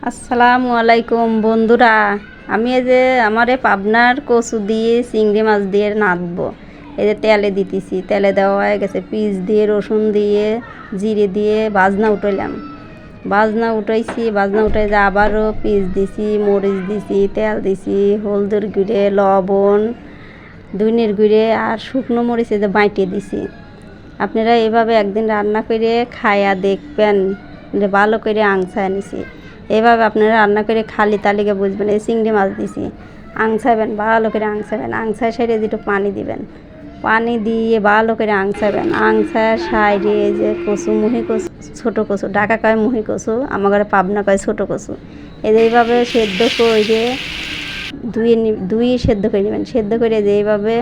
আসসালামু আলাইকুম বন্ধুরা। আমি এই যে আমারে পাবনার কচু দিয়ে চিংড়ি মাছ দিয়ে নাড়বো। এই যে তেলে দিতেছি, তেলে দেওয়া হয়ে গেছে, পিস দিয়ে রসুন দিয়ে জিরে দিয়ে বাজনা উঠাইলাম। বাজনা উঠাইছি, বাজনা উঠাই যে আবারও পিস দিছি, মরিচ দিছি, তেল দিছি, হলদের গুঁড়ে, লবণ, ধনিয়ার গুঁড়ে আর শুকনো মরিচে যে বাইটে দিছি। আপনারা এভাবে একদিন রান্না করে খায়া দেখবেন যে ভালো করে আংছায় নিছি। এভাবে আপনারা রান্না করে খালি তালিকা বুঝবেন। এই চিংড়ি মাছ দিছি, আংছাবেন, ভালো করে আংছাবেন, আংছায় সাইডে দুটো পানি দিবেন, পানি দিয়ে ভালো করে আংছাবেন। আংছায় সাইডে যে কচু, মুহি কচু, ছোটো কচু, ঢাকা কয় মুহি কচু, আমার ঘরে পাবনা কয় ছোটো কচু, এইভাবে সেদ্ধ করে ধুয়ে সেদ্ধ করে নেবেন। সেদ্ধ করে যে এইভাবে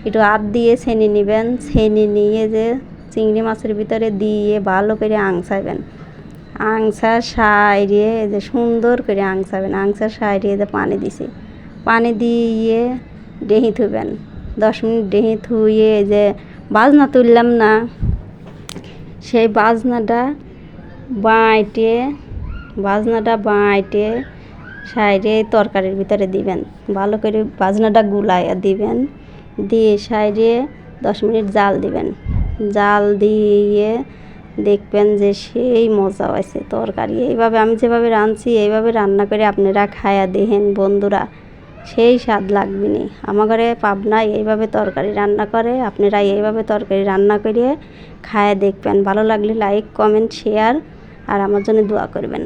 একটু আধ দিয়ে ছেনে নেবেন। ছেনে নিয়ে যে চিংড়ি মাছের ভিতরে দিয়ে ভালো করে আংছাবেন। আংছার সাইডে যে সুন্দর করে আংছাবেন। আংছার সাইডে যে পানি দিছি, পানি দিয়ে ডেহি থুবেন। 10 মিনিট ডেহি থুয়ে যে বাজনা তুললাম না, সেই বাজনাটা বাইটে সাইডে তরকারির ভিতরে দিবেন। ভালো করে বাজনাটা গুলাইয়া দিবেন, দিয়ে সাইডে 10 মিনিট জাল দিবেন। জাল দিয়ে দেখবেন যে সেই মজা হয়েছে তরকারি। এইভাবে আমি যেভাবে রাঁধছি এইভাবে রান্না করে আপনারা খায়া দেখেন বন্ধুরা, সেই স্বাদ লাগবে নি। আমার ঘরে পাবনায় এইভাবে তরকারি রান্না করে, আপনারা এইভাবে তরকারি রান্না করে খায়া দেখবেন। ভালো লাগলে লাইক, কমেন্ট, শেয়ার আর আমার জন্য দোয়া করবেন।